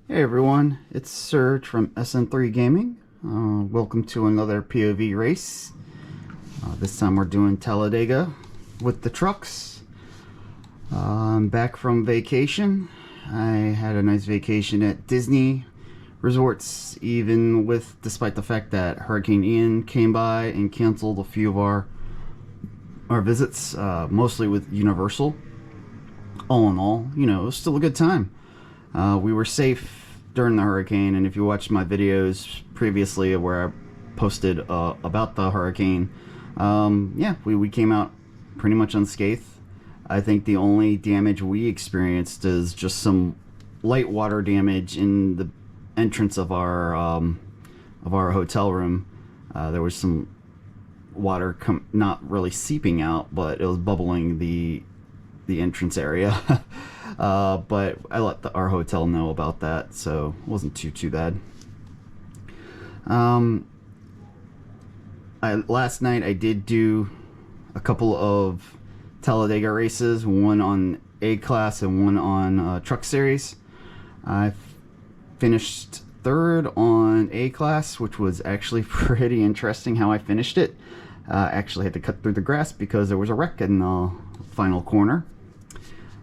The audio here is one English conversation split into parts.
Hey everyone, it's Serge from SN3 Gaming. Welcome to another POV race. This time we're doing Talladega with the trucks. I'm back from vacation. I had a nice vacation at Disney resorts, despite the fact that Hurricane Ian came by and canceled a few of our visits, mostly with Universal. All in all, you know, it was still a good time. We were safe during the hurricane, and if you watched my videos previously where I posted about the hurricane, yeah, we came out pretty much unscathed. I think the only damage we experienced is just some light water damage in the entrance of our hotel room. There was some water not really seeping out, but it was bubbling the entrance area. But I let our hotel know about that, so it wasn't too bad. Last night I did do a couple of Talladega races, one on A class and one on Truck Series. I finished third on A class, which was actually pretty interesting how I finished it. Actually had to cut through the grass because there was a wreck in the final corner.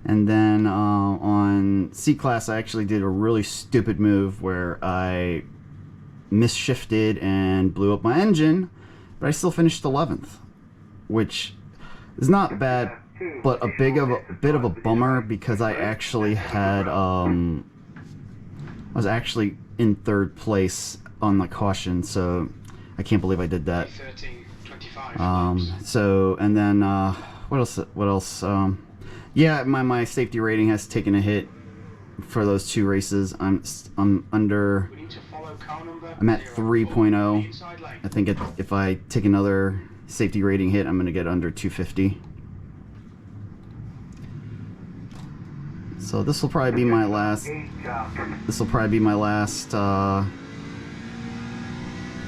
And then on C class, I actually did a really stupid move where I misshifted and blew up my engine, but I still finished 11th, which is not bad, but a bit of a bummer because I actually had I was actually in third place on the caution, so I can't believe I did that. So and then what else? Yeah, my safety rating has taken a hit for those two races. I'm at 3.0. I think if I take another safety rating hit, I'm gonna get under 250. So this will probably be my last.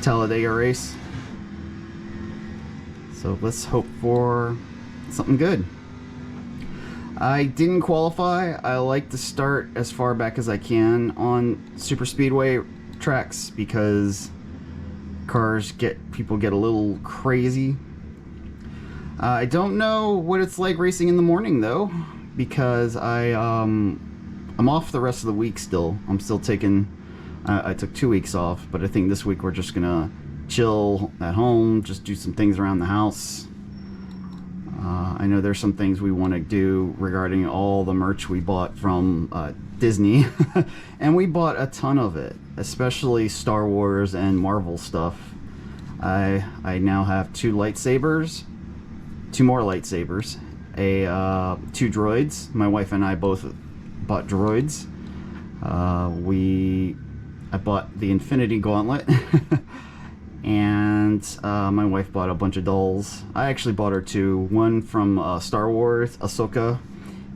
Talladega race. So let's hope for something good. I didn't qualify. I like to start as far back as I can on Superspeedway tracks because people get a little crazy. I don't know what it's like racing in the morning though, because I'm off the rest of the week still. I'm still taking. I took 2 weeks off, but I think this week we're just gonna chill at home, just do some things around the house. I know there's some things we want to do regarding all the merch we bought from Disney, and we bought a ton of it, especially Star Wars and Marvel stuff. I now have two more lightsabers, 2 droids. My wife and I both bought droids. I bought the Infinity Gauntlet. And my wife bought a bunch of dolls. I actually bought her 2. One from Star Wars, Ahsoka,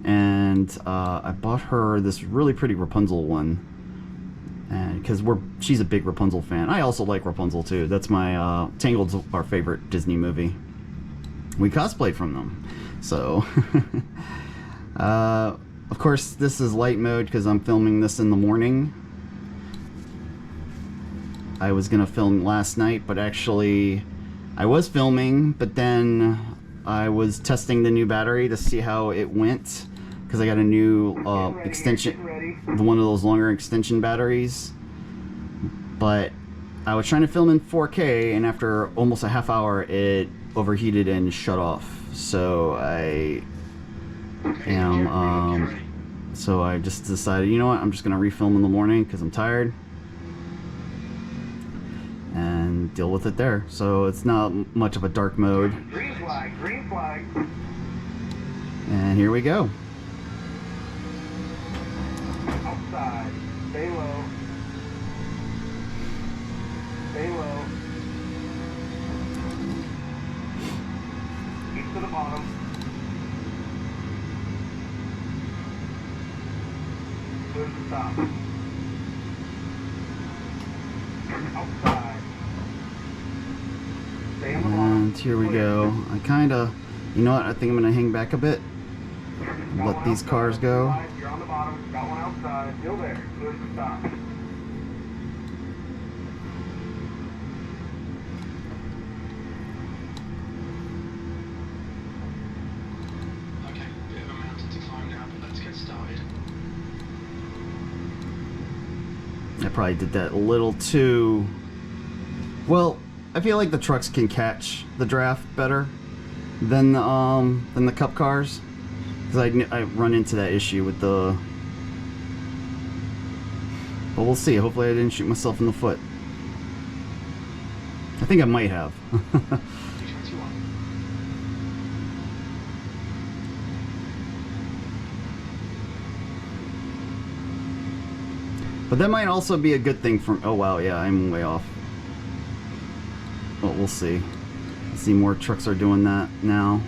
and I bought her this really pretty Rapunzel one, and because she's a big Rapunzel fan. I also like Rapunzel too. That's my Tangled's our favorite Disney movie. We cosplayed from them, so. Of course, this is light mode because I'm filming this in the morning. I was gonna film last night, but actually I was filming, but then I was testing the new battery to see how it went because I got a new extension, one of those longer extension batteries. But I was trying to film in 4K, and after almost a half hour it overheated and shut off. So I just decided, you know what, I'm just gonna refilm in the morning because I'm tired and deal with it there. So it's not much of a dark mode. Green flag, green flag. And here we go. Outside. Stay low. Stay low. Keep to the bottom. Clear the top. Outside. And here we go. I kind of, you know what, I think I'm going to hang back a bit. Let these cars go. You're on the bottom. Got one outside, still there. Clear to stop. Okay, bit of a mountain to climb now, but let's get started. I probably did that a little too... Well, I feel like the trucks can catch the draft better than the cup cars. Because I run into that issue with the... But we'll see. Hopefully I didn't shoot myself in the foot. I think I might have. But that might also be a good thing from... Oh wow, yeah, I'm way off. But we'll see. I see more trucks are doing that now.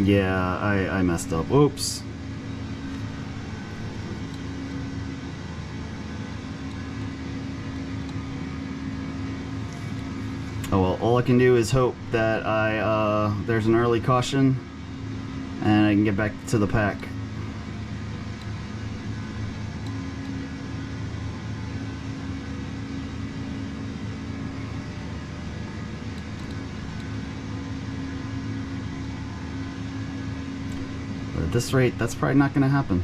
Yeah, I messed up. Oops. Oh well, all I can do is hope that there's an early caution and I can get back to the pack. But at this rate, that's probably not going to happen.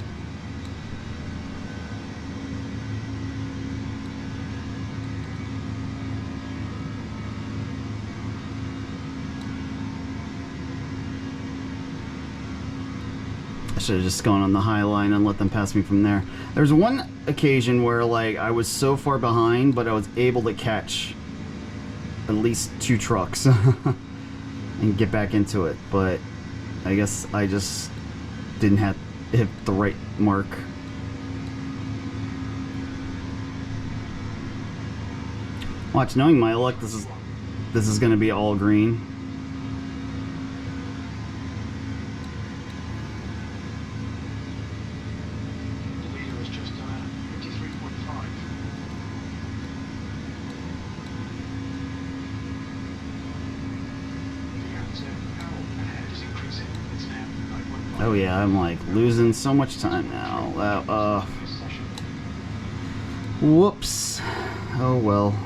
I should have just gone on the high line and let them pass me from there. There's one occasion where like I was so far behind, but I was able to catch at least 2 trucks and get back into it. But I guess I just didn't hit the right mark. Watch, knowing my luck, this is going to be all green. The leader has just done a 53.5. The power ahead is increasing. It's now 9.5. Oh yeah, I'm like losing so much time now. Whoops. Oh well.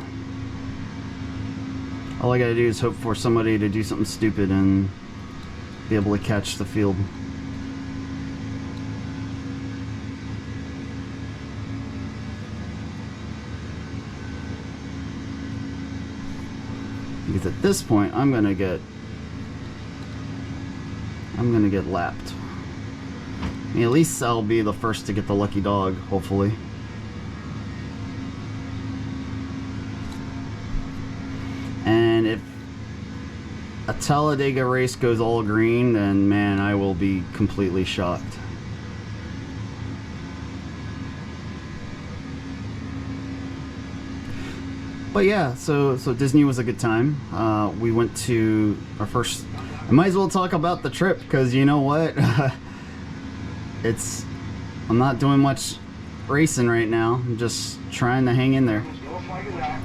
All I gotta do is hope for somebody to do something stupid and be able to catch the field. Because at this point, I'm gonna get lapped. I mean, at least I'll be the first to get the lucky dog, hopefully. And if a Talladega race goes all green, then man, I will be completely shocked. But yeah, so Disney was a good time. We went to our first... I might as well talk about the trip, because you know what? I'm not doing much racing right now. I'm just trying to hang in there.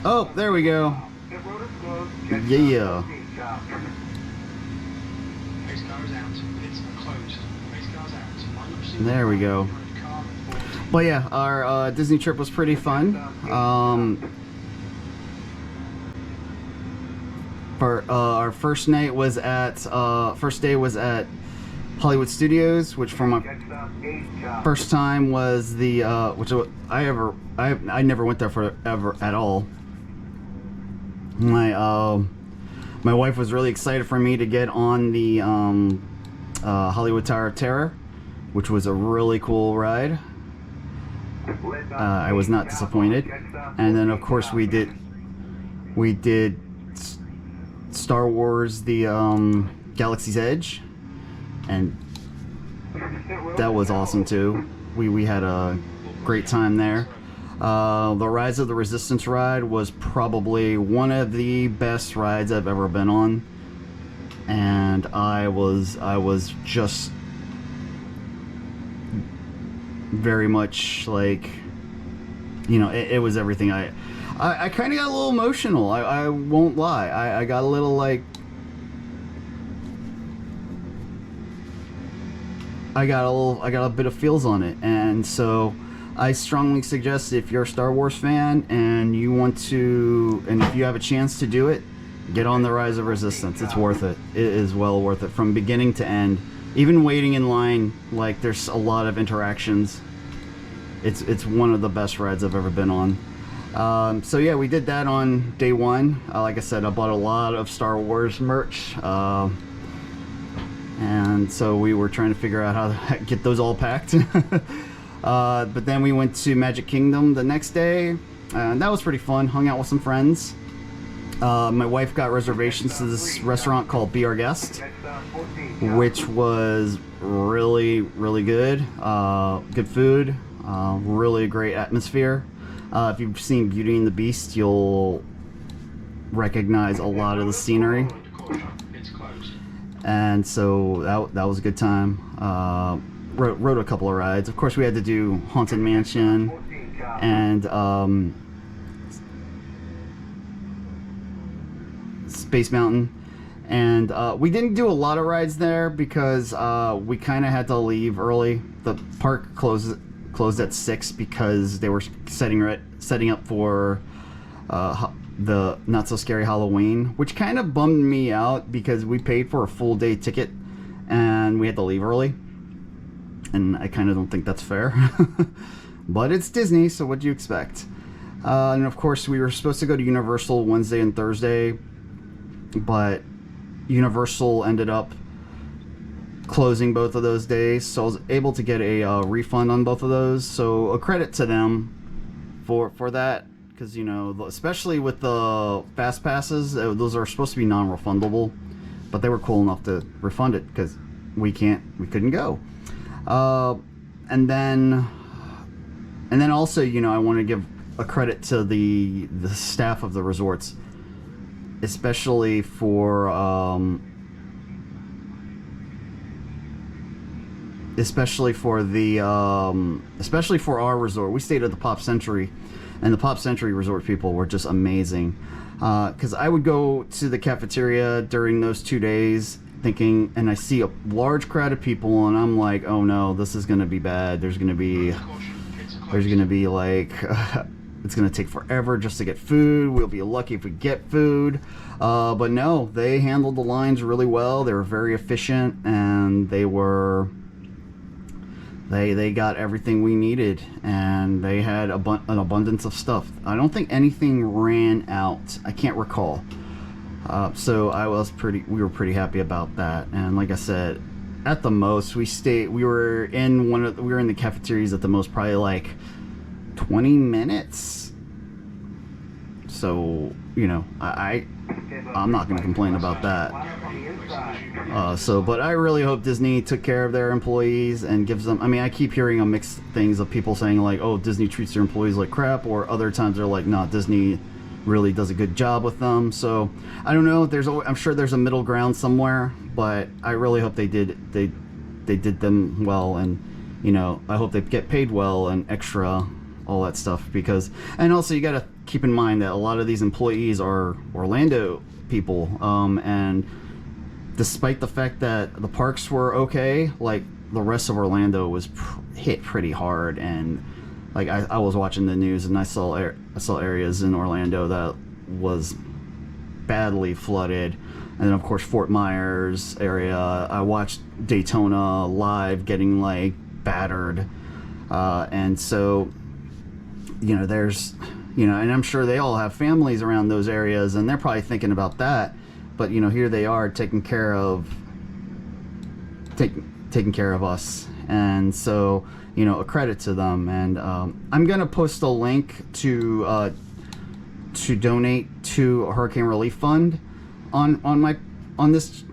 Oh, there we go. Yeah. There we go. But yeah, our Disney trip was pretty fun. Our first night was at first day was at Hollywood Studios, which for my first time was the I never went there for ever at all. My wife was really excited for me to get on the Hollywood Tower of Terror, which was a really cool ride. I was not disappointed. And then of course we did Star Wars the Galaxy's Edge, and that was awesome too. We had a great time there. The Rise of the Resistance ride was probably one of the best rides I've ever been on, and I was just very much like, you know, it was everything. I kind of got a little emotional. I won't lie. I got a little like, I got a bit of feels on it, and so I strongly suggest if you're a Star Wars fan and you want to, and if you have a chance to do it, get on the Rise of Resistance. It's worth it. It is well worth it from beginning to end. Even waiting in line, like there's a lot of interactions. It's one of the best rides I've ever been on. So yeah, we did that on day one. Like I said, I bought a lot of Star Wars merch. And so we were trying to figure out how to get those all packed. But then we went to Magic Kingdom the next day, and that was pretty fun. Hung out with some friends. My wife got reservations to this restaurant called Be Our Guest, which was really, really good. Good food, really great atmosphere. If you've seen Beauty and the Beast, you'll recognize a lot of the scenery. And so that was a good time. Rode a couple of rides. Of course, we had to do Haunted Mansion and Space Mountain. And we didn't do a lot of rides there because we kind of had to leave early. The park closed at 6 because they were setting up for the Not So Scary Halloween, which kind of bummed me out because we paid for a full day ticket and we had to leave early, and I kind of don't think that's fair. But it's Disney, so what do you expect? And of course we were supposed to go to Universal Wednesday and Thursday, but Universal ended up closing both of those days, so I was able to get a refund on both of those, so a credit to them for that. Because, you know, especially with the fast passes, those are supposed to be non-refundable, but they were cool enough to refund it because we couldn't go. And then also, you know, I want to give a credit to the staff of the resorts, especially for our resort. We stayed at the Pop Century. And the Pop Century Resort people were just amazing. Because I would go to the cafeteria during those 2 days thinking, and I see a large crowd of people, and I'm like, oh no, this is going to be bad. There's going to be like, it's going to take forever just to get food. We'll be lucky if we get food. But no, they handled the lines really well. They were very efficient, and they got everything we needed, and they had an abundance of stuff. I don't think anything ran out. I can't recall. So we were pretty happy about that. And like I said, at the most we were in the cafeterias at the most probably like 20 minutes. So, you know, I'm not going to complain about that. But I really hope Disney took care of their employees and gives them, I mean, I keep hearing mixed things of people saying like, oh, Disney treats their employees like crap, or other times they're like, nah, Disney really does a good job with them. So I don't know, I'm sure there's a middle ground somewhere, but I really hope they did them well, and, you know, I hope they get paid well and extra, all that stuff, and also you got to keep in mind that a lot of these employees are Orlando people, and despite the fact that the parks were okay, like the rest of Orlando was hit pretty hard, and like I was watching the news and I saw areas in Orlando that was badly flooded, and then of course Fort Myers area. I watched Daytona live getting like battered, and so, you know, there's, you know, and I'm sure they all have families around those areas, and they're probably thinking about that. But, you know, here they are taking care of us, and so, you know, a credit to them. And I'm gonna post a link to donate to a hurricane relief fund on this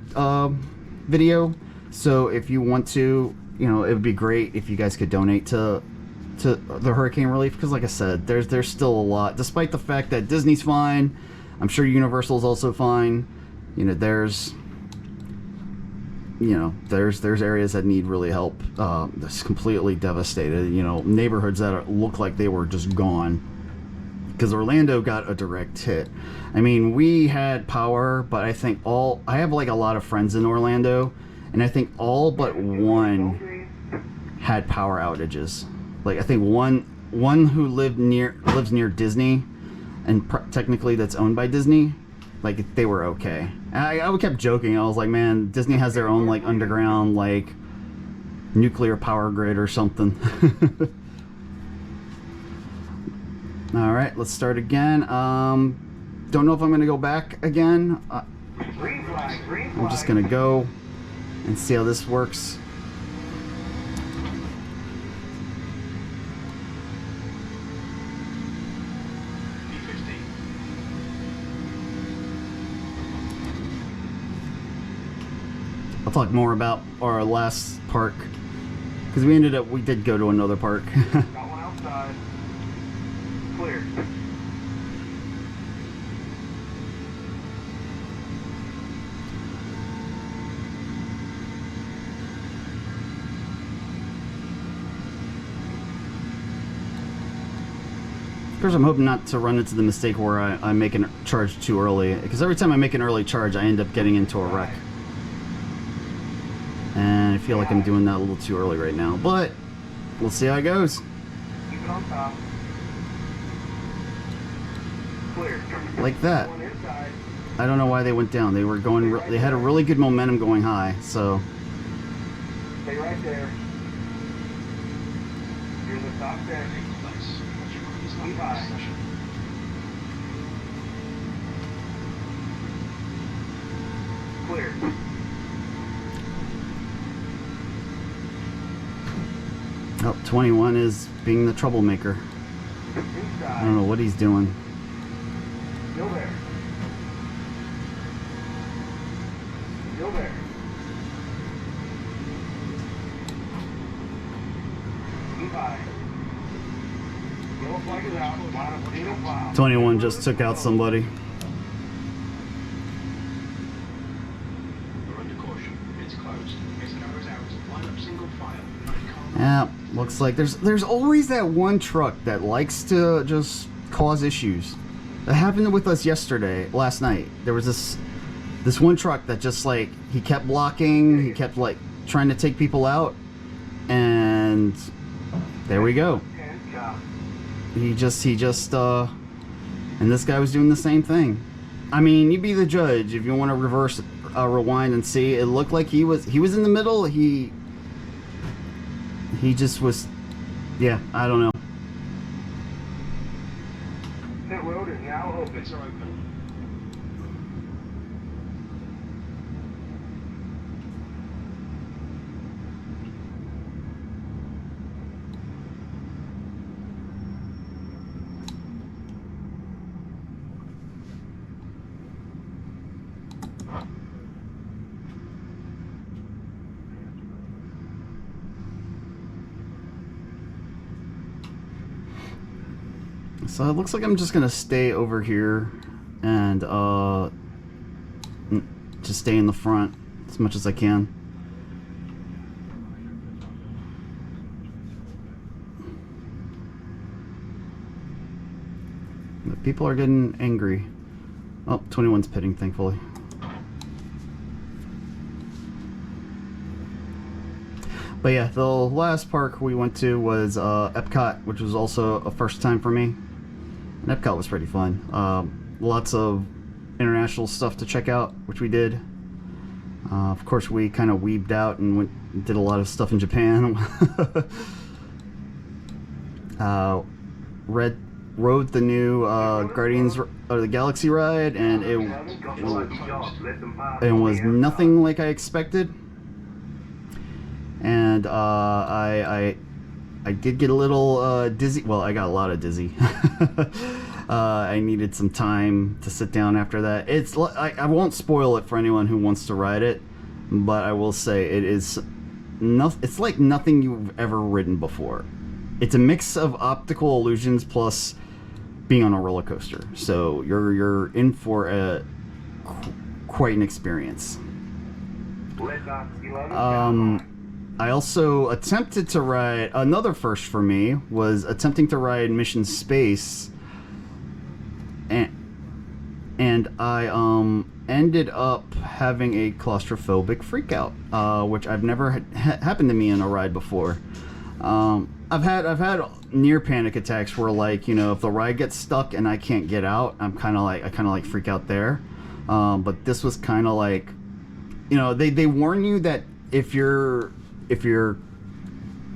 video. So if you want to, you know, it would be great if you guys could donate to the hurricane relief, because like I said, there's still a lot, despite the fact that Disney's fine. I'm sure Universal's also fine. You know, there's areas that need really help. That's completely devastated. You know, neighborhoods that look like they were just gone, because Orlando got a direct hit. I mean, we had power, but I have like a lot of friends in Orlando, and I think all but one had power outages. Like I think one who lives near Disney, and technically that's owned by Disney. Like they were okay. And I kept joking. I was like, man, Disney has their own like underground like nuclear power grid or something. All right, let's start again. Don't know if I'm gonna go back again. Green flag, green flag. I'm just gonna go and see how this works. P15. I'll talk more about our last park because we did go to another park. Got one outside. Clear. Of course, I'm hoping not to run into the mistake where I make a charge too early, because every time I make an early charge, I end up getting into a wreck. And I feel like I'm doing that a little too early right now, but we'll see how it goes. Keep it on top. Clear. Like that. One inside. I don't know why they went down. They were going. They had a really good momentum going high. So Stay right there. You're the top standing. Place. What's your mind? It's not Keep the high. session. Clear. oh, 21 is being the troublemaker. I Inside. don't know what he's doing. Still there. Still there. Keep high. Yellow flag is out. Line up single file. 21 just took out somebody. We're under caution. It's closed. Exit hours out. Line up single file. Yeah, looks like there's always that one truck that likes to just cause issues. That happened with us last night. There was this one truck that just like he kept blocking, he kept like trying to take people out, and there we go. And job. He just and this guy was doing the same thing. I mean, you be the judge if you want to rewind and see. It looked like he was in the middle. He just was, yeah, I don't know. Pit road is now open. Pits are open. So it looks like I'm just gonna stay over here and just stay in the front as much as I can. But people are getting angry. Oh, 21's pitting, thankfully. But yeah, the last park we went to was Epcot, which was also a first time for me. And Epcot was pretty fun. Lots of international stuff to check out, which we did. Of course, we kind of weebed out and did a lot of stuff in Japan. Rode the new Guardians of the Galaxy ride, and it was nothing like I expected. And I did get a little dizzy. Well, I got a lot of dizzy. I needed some time to sit down after that. I won't spoil it for anyone who wants to ride it, but I will say it's like nothing you've ever ridden before. It's a mix of optical illusions plus being on a roller coaster. So you're in for quite an experience. I also attempted to ride, another first for me was attempting to ride Mission Space, and and I ended up having a claustrophobic freakout, which I've never happened to me in a ride before. I've had near panic attacks where, like, you know, if the ride gets stuck and I can't get out, I kind of like freak out there. But this was kind of like, you know, they warn you that if you're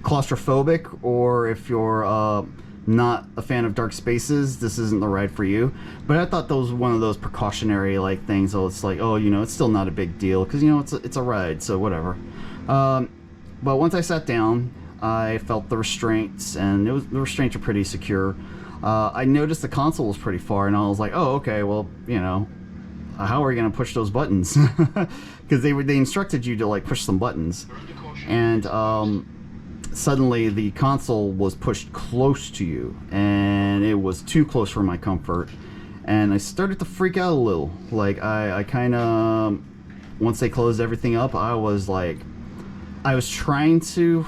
claustrophobic, or if you're not a fan of dark spaces, this isn't the ride for you. But I thought that was one of those precautionary like things. So it's like, oh, you know, it's still not a big deal because, you know, it's a ride, so whatever. But once I sat down, I felt the restraints, and the restraints are pretty secure. I noticed the console was pretty far, and I was like, oh, okay, well, you know, how are we gonna push those buttons? Because they instructed you to like push some buttons, and suddenly the console was pushed close to you, and it was too close for my comfort, and I started to freak out a little. Like I kind of, once they closed everything up, I was trying to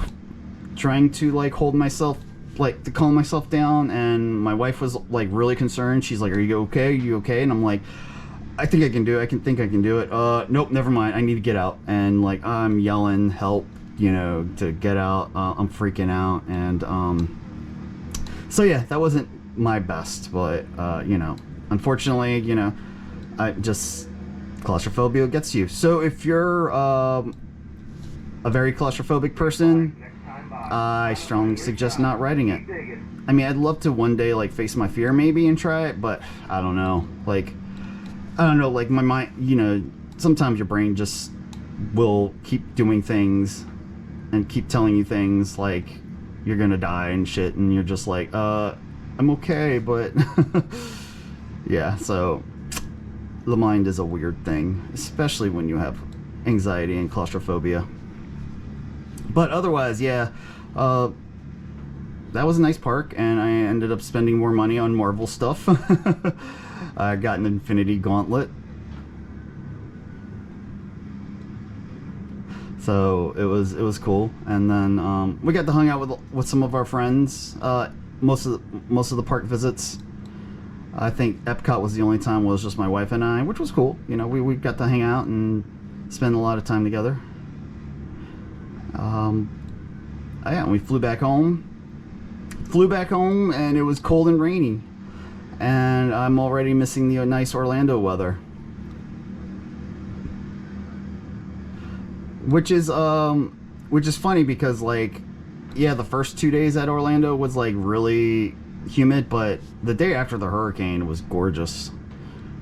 like hold myself, like to calm myself down, and my wife was like really concerned. She's like, are you okay? Are you okay? And I'm like, I think I can do it. I think I can do it. Nope, never mind. I need to get out. And like, I'm yelling help, you know, to get out. I'm freaking out. And so yeah, that wasn't my best, but you know, unfortunately, you know, claustrophobia gets you. So if you're a very claustrophobic person, I strongly suggest not riding it. I mean, I'd love to one day like face my fear maybe and try it, but I don't know. Like, I don't know, like my mind, you know, sometimes your brain just will keep doing things and keep telling you things like you're gonna die and shit, and you're just like, I'm okay, but yeah, so the mind is a weird thing, especially when you have anxiety and claustrophobia. But otherwise, yeah, that was a nice park, and I ended up spending more money on Marvel stuff. I got an Infinity Gauntlet, so it was cool. And then we got to hang out with some of our friends. Most of the park visits, I think Epcot was the only time it was just my wife and I, which was cool. You know, we got to hang out and spend a lot of time together. Yeah, and we flew back home, and it was cold and rainy, and I'm already missing the nice Orlando weather, which is funny because, like, yeah, the first 2 days at Orlando was like really humid, but the day after the hurricane was gorgeous.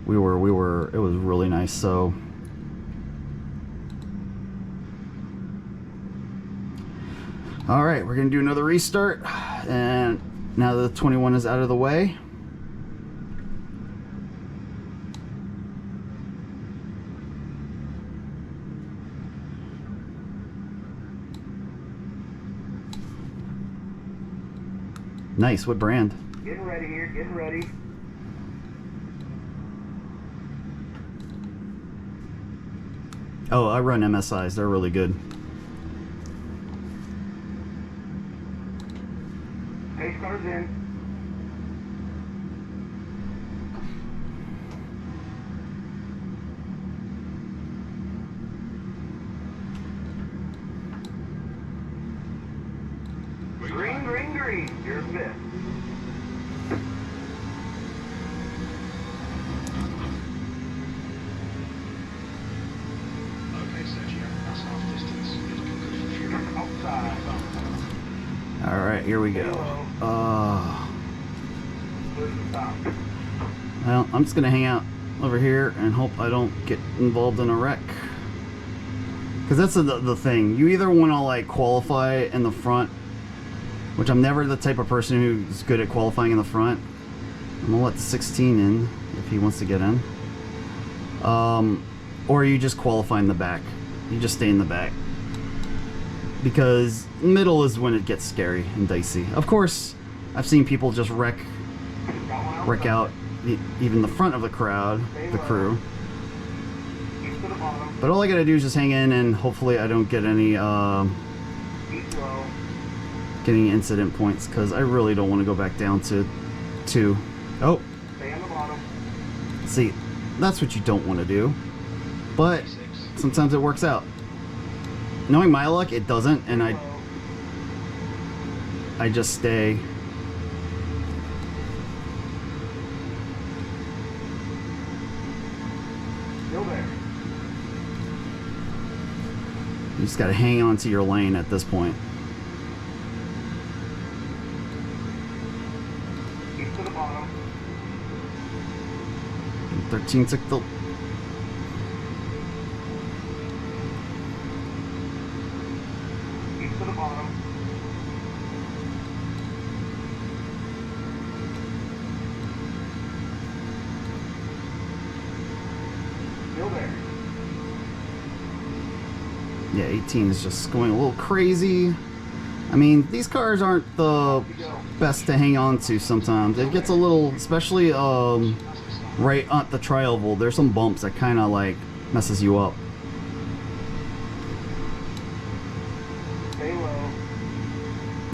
It was really nice. So all right, we're gonna do another restart, and now that the 21 is out of the way, nice. What brand? Getting ready here, getting ready. Oh, I run MSIs. They're really good. Pace cars in. Green, green, green. You're fifth. Okay, Sergio, that's half distance. You're looking good for fuel. Outside. All right, here we go. Push the stop. Well, I'm just gonna hang out over here and hope I don't get involved in a wreck. Because that's the thing. You either want to like qualify in the front, which I'm never the type of person who's good at qualifying in the front. I'm gonna let the 16 in if he wants to get in. Or you just qualify in the back. You just stay in the back. Because middle is when it gets scary and dicey. Of course, I've seen people just wreck out even the front of the crowd, the crew. Keep to the bottom. But all I gotta do is just hang in, and hopefully I don't get any Keep low. getting incident points, because I really don't want to go back down to 2. Oh, Stay on the bottom. see, that's what you don't want to do. But 6. sometimes it works out. Knowing my luck, it doesn't, and I just stay. Still there. You just gotta hang on to your lane at this point. Keep to the bottom. 13 took the. Keep to the bottom. Still there. Yeah, 18 is just going a little crazy. I mean, these cars aren't the You go. best to hang on to sometimes. It gets a little, especially right at the tri-oval, there's some bumps that kind of like messes you up. Stay low.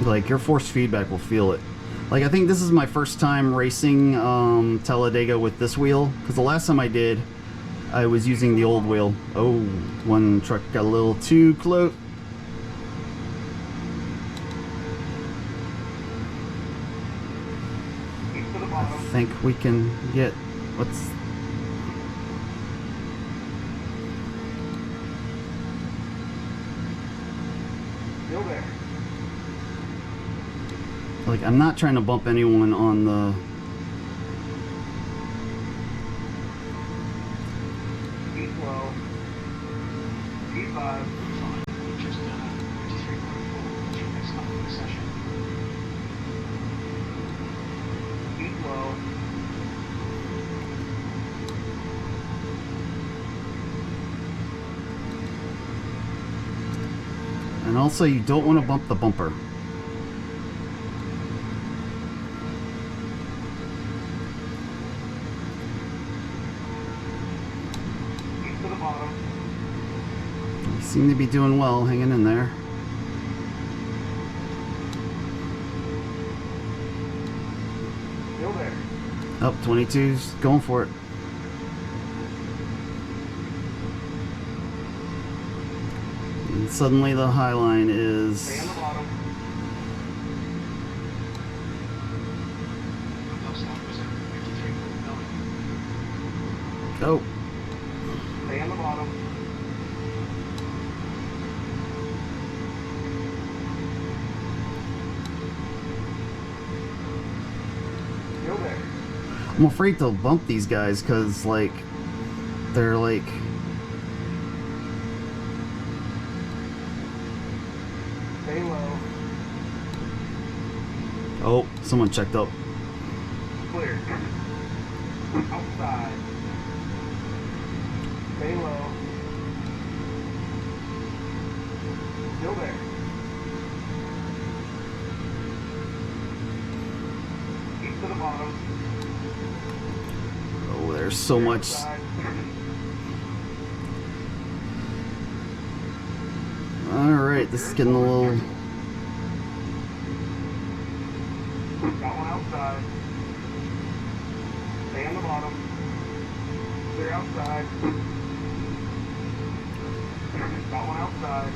Like your force feedback will feel it. Like I think this is my first time racing Talladega with this wheel, because the last time I did, I was using the old wheel. Oh, one truck got a little too close. Keep to the I bottom. think we can get what's. Still there. Like I'm not trying to bump anyone on the. Keep low. Keep 5. Just 53.4. Your next lap of the session. Keep low. And also, you don't want to bump the bumper. Keep to the bottom. You seem to be doing well, hanging in there. Still there. Up 22's going for it. And suddenly the high line Stay is. on the bottom. Last lap was at 53.9. Oh, Stay on the bottom. Still there. I'm afraid to bump these guys because, like, they're like. Stay low. Oh, someone checked up. Clear. Outside. Stay low. Still there. Keep to the bottom. Oh, there's so much. Outside. Alright, this is getting a little. Got one outside. Stay on the bottom. Clear outside. Got one outside.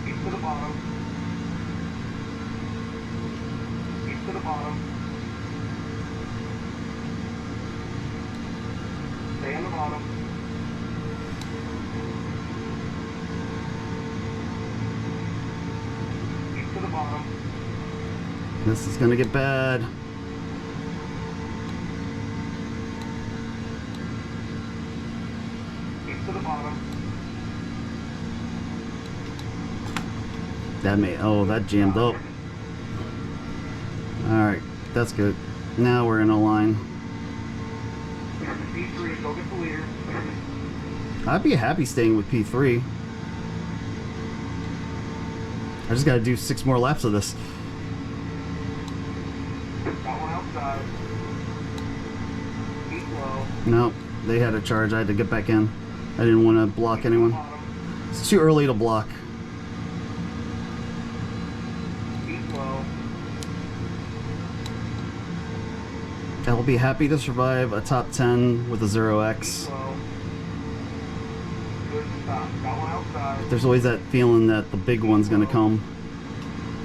Keep to the bottom. Keep to the bottom. Stay on the bottom. Keep to the bottom. This is gonna get bad. Keep to the bottom. That may. Oh, that jammed up. Alright, that's good. Now we're in a line. P3, go get the leader. I'd be happy staying with P3. I just gotta do 6 more laps of this. Got one outside. Keep low. No, they had a charge. I had to get back in. I didn't want to block anyone. Bottom. It's too early to block. Keep low. I will be happy to survive a top 10 with a 0x. Slow. Good stop. Got one outside. There's always that feeling that the big one's gonna come.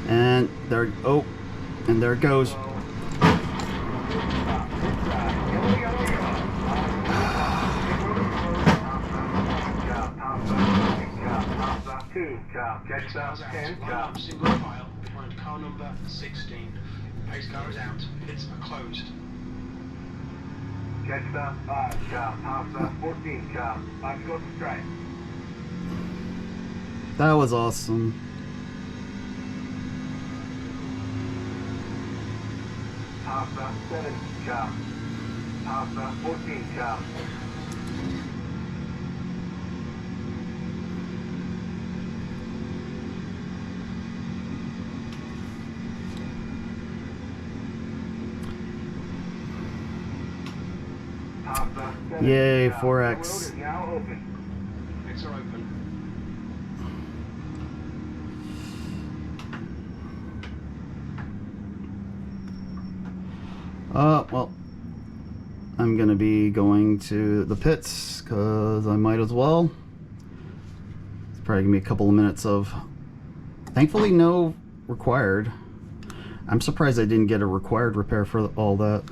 And there, oh, and there it goes. Stop. Good stop. Yellow, yellow, yellow. Two, chop. Catch stop. 10, Line chop. up, single file, behind car number 16. Pace car is out. Pits are closed. Catch stop. 5, chop. Half stop. 14, chop. 5 goes straight. That was awesome. Half stop. 7, chop. Half stop. 14, chop. Yay, The 4x. road is now open. Pits are open. Well, I'm gonna be going to the pits because I might as well. It's probably gonna be a couple of minutes of, thankfully, no required. I'm surprised I didn't get a required repair for all that.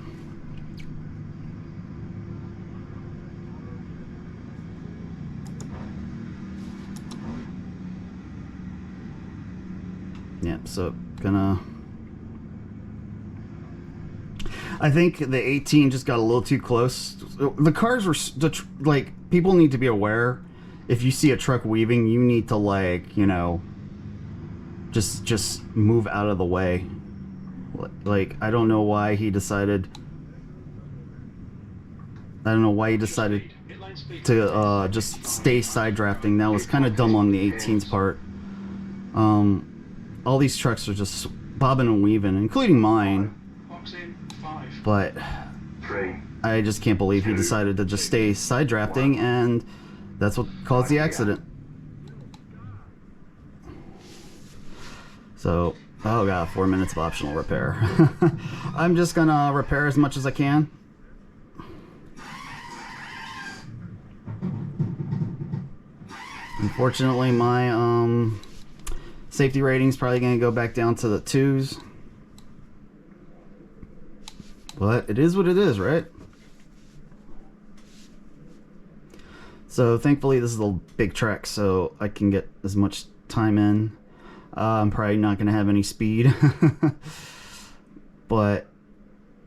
Yeah, so gonna. I think the 18 just got a little too close. The cars were like, people need to be aware. If you see a truck weaving, you need to, like, you know, just move out of the way. Like, I don't know why he decided. I don't know why he decided Pit lane speed. to just stay side drafting. That was kind of dumb on the 18's part. All these trucks are just bobbing and weaving, including mine. Box in 5. But 3. I just can't believe he decided to just stay side drafting, and that's what caused the accident. So, oh god, 4 minutes of optional repair. I'm just gonna repair as much as I can. Unfortunately, my safety rating's probably gonna go back down to the 2s. But it is what it is, right? So thankfully this is a big track, so I can get as much time in. I'm probably not going to have any speed. But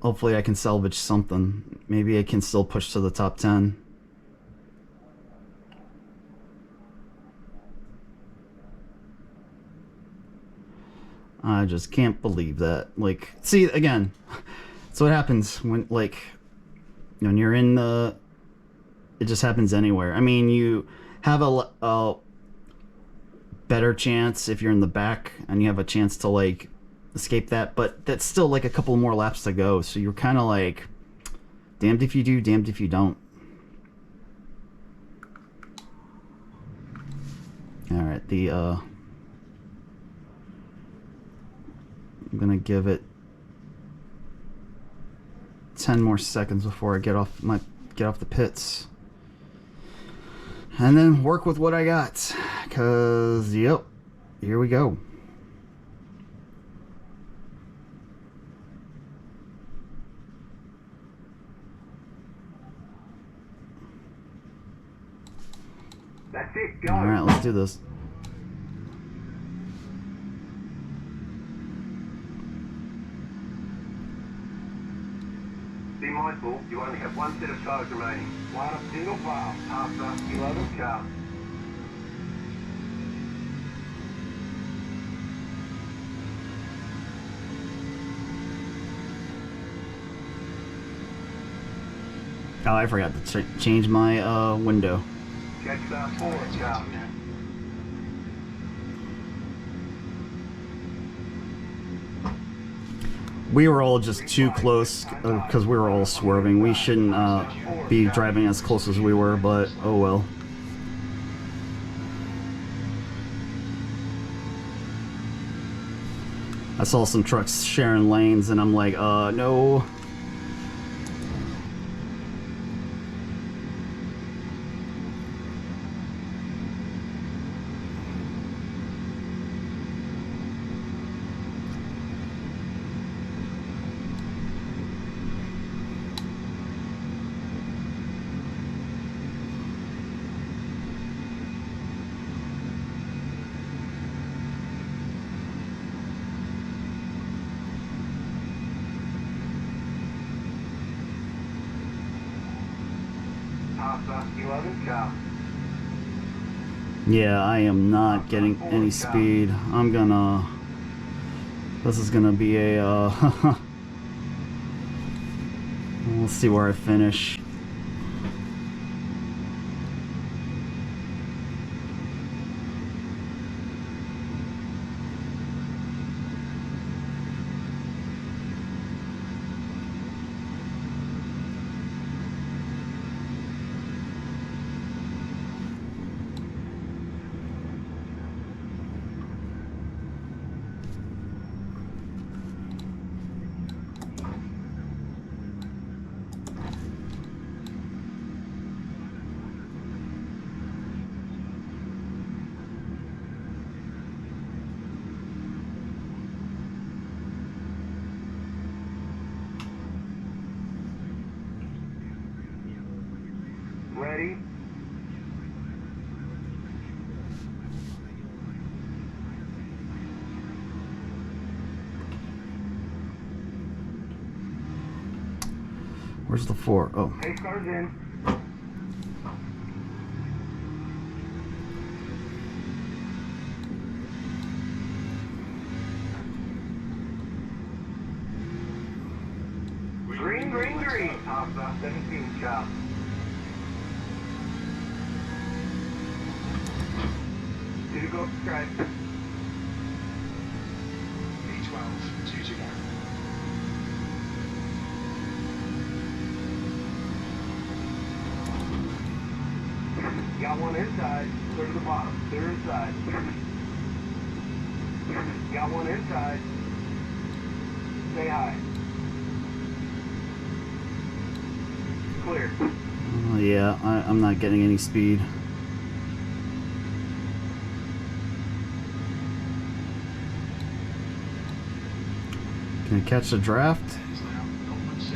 hopefully I can salvage something. Maybe I can still push to the top 10. I just can't believe that. Like, see, again, that's what happens when, like, when you're in the... It just happens anywhere. I mean, you have a better chance if you're in the back and you have a chance to, like, escape that, but that's still, like, a couple more laps to go, so you're kind of like, damned if you do, damned if you don't. Alright, I'm gonna give it 10 more seconds before I get off the pits. And then work with what I got. Cause, yep, here we go. That's it, go. Alright, let's do this. Be mindful, you only have one set of tires remaining. Line up single file, half stop, 11 sharp. Oh, I forgot to change my window. Catch stop 4 sharp. We were all just too close because we were all swerving. We shouldn't be driving as close as we were, but oh well. I saw some trucks sharing lanes and I'm like, no. Top 11 chop. Yeah, I am not getting any speed. I'm gonna... This is gonna be a... we'll see where I finish. Ready? Where's the 4? Oh. Pace car's in. Green, green, green. Top 17 chop. Two go stripe. B12, 2 to go. Got one inside. Clear to the bottom. Clear inside. Got one inside. Stay high. Clear. Yeah, I'm not getting any speed. Can I catch the draft? It's now 0.6.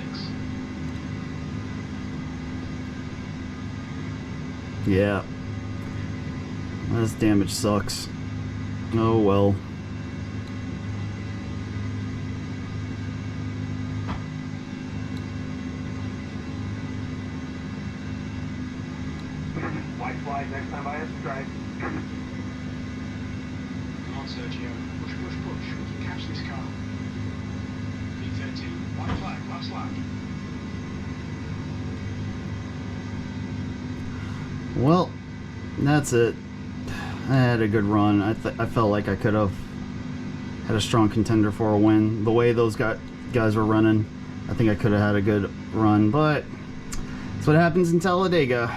Yeah. This damage sucks. Oh well. White flag next time by a stripe. Come on, Sergio. Push, push, push. We can catch this car. B13, white flag, last lap. Well, that's it. I had a good run. I felt like I could have had a strong contender for a win. The way those guys were running, I think I could have had a good run, but that's what happens in Talladega.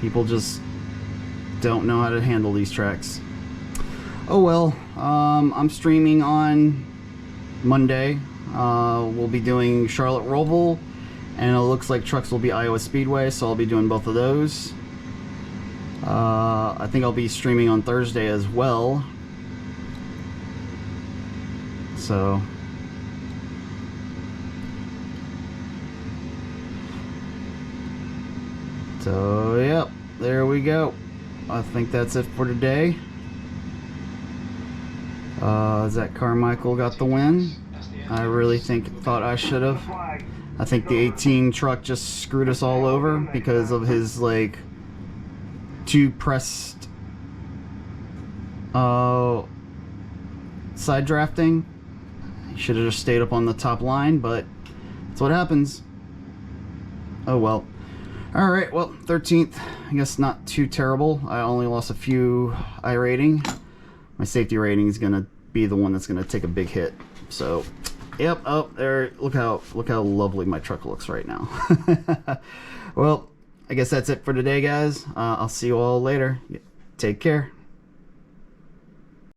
People just don't know how to handle these tracks. Oh well, I'm streaming on Monday. We'll be doing Charlotte Roval, and it looks like trucks will be Iowa Speedway, so I'll be doing both of those. I think I'll be streaming on Thursday as well. So yep, there we go. I think that's it for today. Zach Carmichael got the win. I really thought I should have. I think the 18 truck just screwed us all over because of his like too pressed side drafting. He should have just stayed up on the top line, but that's what happens. Oh well. Alright, well, 13th, I guess not too terrible. I only lost a few iRating. My safety rating is gonna be the one that's gonna take a big hit. So, yep, oh, there, look how lovely my truck looks right now. Well, I guess that's it for today, guys. I'll see you all later. Take care.